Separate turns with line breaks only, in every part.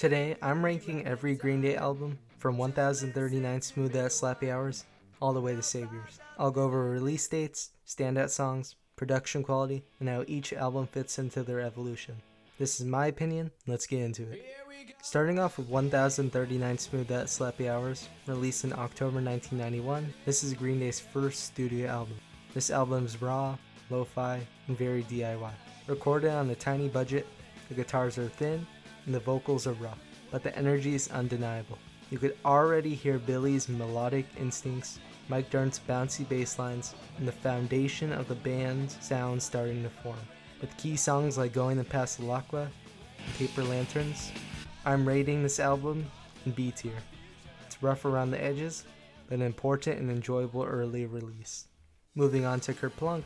Today, I'm ranking every Green Day album from 1039 Smooth Ass Slappy Hours all the way to Saviors. I'll go over release dates, standout songs, production quality, and how each album fits into their evolution. This is my opinion, let's get into it. Starting off with 1039 Smooth Ass Slappy Hours, released in October 1991, this is Green Day's first studio album. This album is raw, lo-fi, and very DIY. Recorded on a tiny budget, the guitars are thin, and the vocals are rough, but the energy is undeniable. You could already hear Billy's melodic instincts, Mike Dirnt's bouncy bass lines, and the foundation of the band's sound starting to form. With key songs like Going to Pasalacqua and Paper Lanterns, I'm rating this album in B tier. It's rough around the edges, but an important and enjoyable early release. Moving on to Kerplunk,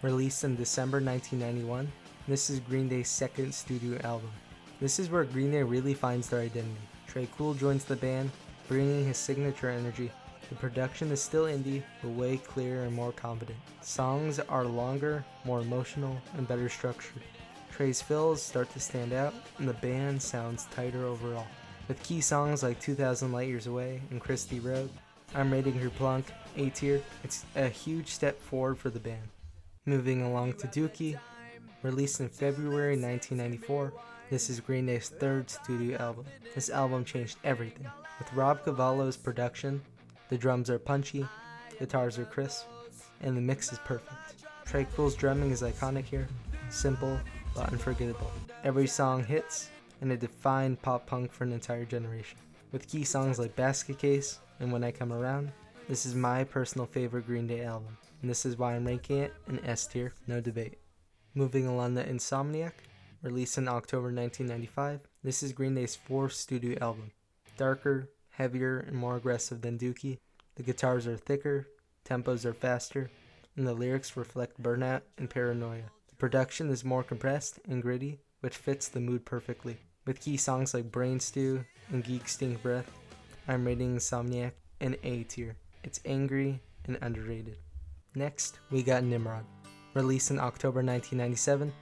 released in December 1991, this is Green Day's second studio album. This is where Green Day really finds their identity. Trey Cool joins the band, bringing his signature energy. The production is still indie, but way clearer and more confident. Songs are longer, more emotional, and better structured. Trey's fills start to stand out, and the band sounds tighter overall. With key songs like 2000 Light Years Away and Christie Road, I'm rating Kerplunk A tier. It's a huge step forward for the band. Moving along to Dookie, released in February 1994, this is Green Day's third studio album. This album changed everything. With Rob Cavallo's production, the drums are punchy, guitars are crisp, and the mix is perfect. Trey Cool's drumming is iconic here, simple but unforgettable. Every song hits, and it defined pop punk for an entire generation. With key songs like Basket Case and When I Come Around, this is my personal favorite Green Day album, and this is why I'm ranking it in S tier, no debate. Moving along to Insomniac, released in October 1995, this is Green Day's fourth studio album. Darker, heavier, and more aggressive than Dookie. The guitars are thicker, tempos are faster, and the lyrics reflect burnout and paranoia. The production is more compressed and gritty, which fits the mood perfectly. With key songs like Brain Stew and Geek Stink Breath, I'm rating Insomniac an A tier. It's angry and underrated. Next, we got Nimrod, released in October 1997.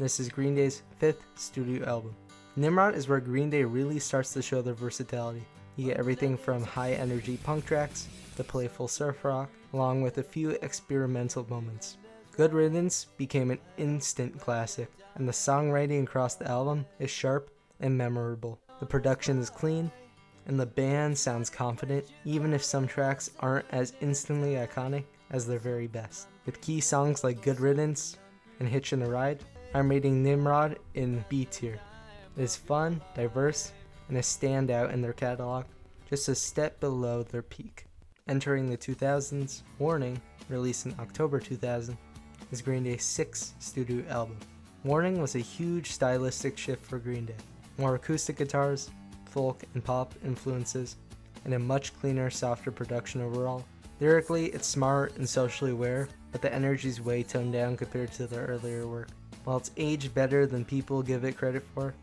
This is Green Day's fifth studio album. Nimrod is where Green Day really starts to show their versatility. You get everything from high-energy punk tracks to playful surf rock, along with a few experimental moments. Good Riddance became an instant classic, and the songwriting across the album is sharp and memorable. The production is clean, and the band sounds confident, even if some tracks aren't as instantly iconic as their very best. With key songs like Good Riddance and Hitchin' a Ride, I'm rating Nimrod in B tier. It is fun, diverse, and a standout in their catalog, just a step below their peak. Entering the 2000s, Warning, released in October 2000, is Green Day's sixth studio album. Warning was a huge stylistic shift for Green Day. More acoustic guitars, folk and pop influences, and a much cleaner, softer production overall. Lyrically, it's smart and socially aware, but the energy's way toned down compared to their earlier work. While it's aged better than people give it credit for,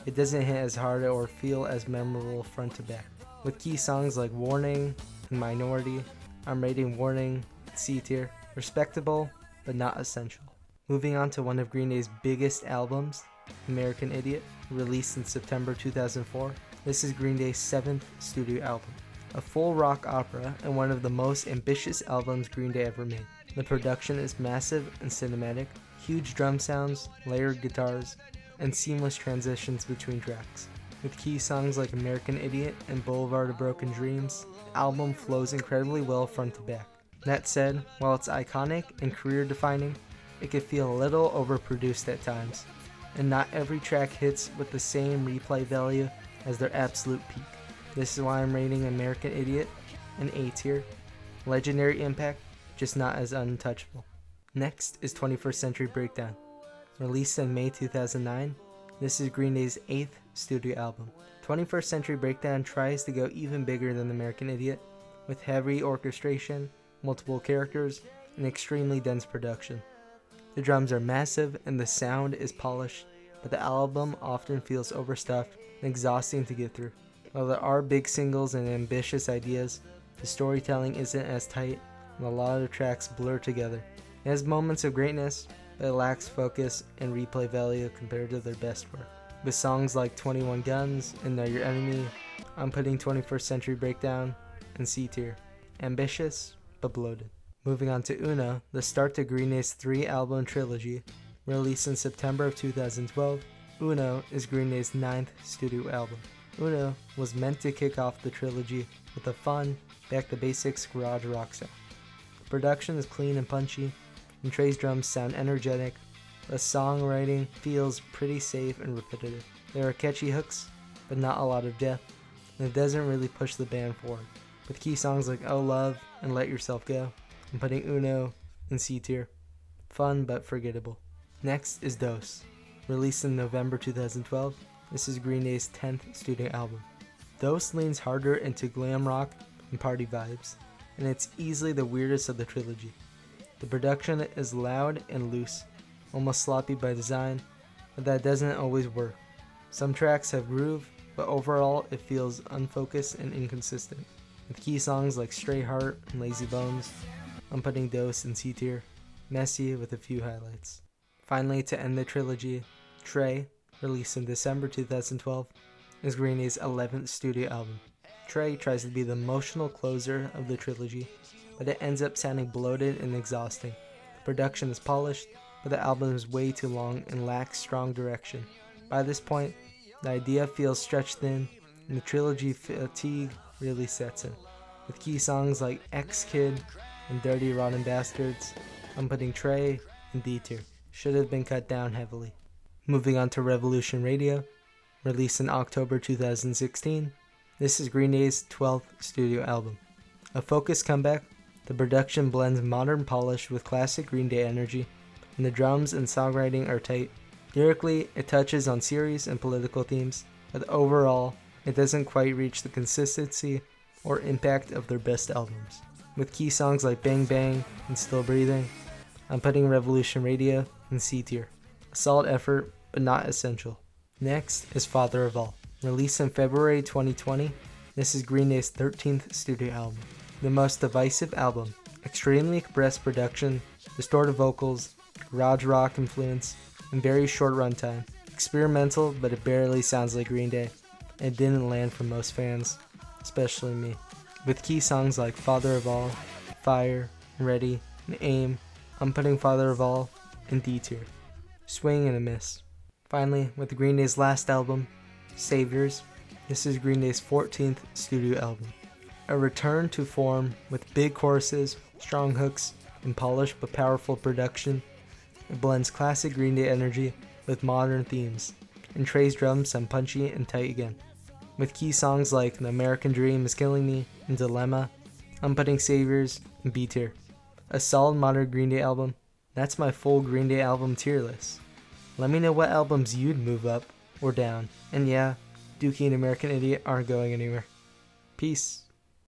it doesn't hit as hard or feel as memorable front to back. With key songs like Warning and Minority, I'm rating Warning C tier. Respectable, but not essential. Moving on to one of Green Day's biggest albums, American Idiot, released in September 2004. This is Green Day's seventh studio album. A full rock opera and one of the most ambitious albums Green Day ever made. The production is massive and cinematic, huge drum sounds, layered guitars, and seamless transitions between tracks. With key songs like American Idiot and Boulevard of Broken Dreams, the album flows incredibly well front to back. That said, while it's iconic and career-defining, it can feel a little overproduced at times, and not every track hits with the same replay value as their absolute peak. This is why I'm rating American Idiot an A tier. Legendary impact, just not as untouchable. Next is 21st Century Breakdown. Released in May 2009, this is Green Day's eighth studio album. 21st Century Breakdown tries to go even bigger than American Idiot, with heavy orchestration, multiple characters, and extremely dense production. The drums are massive and the sound is polished, but the album often feels overstuffed and exhausting to get through. While there are big singles and ambitious ideas, the storytelling isn't as tight and a lot of the tracks blur together. It has moments of greatness, but it lacks focus and replay value compared to their best work. With songs like 21 Guns and Know Your Enemy, I'm putting 21st Century Breakdown in C tier. Ambitious, but bloated. Moving on to Uno, the start to Green Day's 3-album trilogy. Released in September of 2012, Uno is Green Day's 9th studio album. Uno was meant to kick off the trilogy with a fun, back-to-basics garage rock sound. The production is clean and punchy, and Trey's drums sound energetic. The songwriting feels pretty safe and repetitive. There are catchy hooks, but not a lot of depth, and it doesn't really push the band forward. With key songs like Oh Love and Let Yourself Go, I'm putting Uno in C tier. Fun but forgettable. Next is Dose. Released in November 2012, this is Green Day's 10th studio album. Dose leans harder into glam rock and party vibes, and it's easily the weirdest of the trilogy. The production is loud and loose, almost sloppy by design, but that doesn't always work. Some tracks have groove, but overall it feels unfocused and inconsistent. With key songs like Stray Heart and Lazy Bones, I'm putting Dose in C tier, messy with a few highlights. Finally, to end the trilogy, Trey, released in December 2012, is Green Day's 11th studio album. Trey tries to be the emotional closer of the trilogy, but it ends up sounding bloated and exhausting. The production is polished, but the album is way too long and lacks strong direction. By this point, the idea feels stretched thin, and the trilogy fatigue really sets in. With key songs like X-Kid and Dirty Rotten Bastards, I'm putting Trey in D tier. Should have been cut down heavily. Moving on to Revolution Radio, released in October 2016, this is Green Day's 12th studio album. A focused comeback, the production blends modern polish with classic Green Day energy, and the drums and songwriting are tight. Lyrically, it touches on serious and political themes, but overall, it doesn't quite reach the consistency or impact of their best albums. With key songs like Bang Bang and Still Breathing, I'm putting Revolution Radio in C tier. A solid effort, but not essential. Next is Father of All. Released in February 2020, this is Green Day's 13th studio album. The most divisive album, extremely compressed production, distorted vocals, garage rock influence, and very short runtime. Experimental, but it barely sounds like Green Day. It didn't land for most fans, especially me. With key songs like Father of All, Fire, Ready, and Aim, I'm putting Father of All in D tier. Swing and a miss. Finally, with Green Day's last album, Saviors, this is Green Day's 14th studio album. A return to form with big choruses, strong hooks, and polished but powerful production. It blends classic Green Day energy with modern themes, and Trey's drums sound punchy and tight again. With key songs like The American Dream Is Killing Me and Dilemma, I'm putting Saviors in B tier. A solid modern Green Day album. That's my full Green Day album tier list. Let me know what albums you'd move up or down. And yeah, Dookie and American Idiot aren't going anywhere. Peace.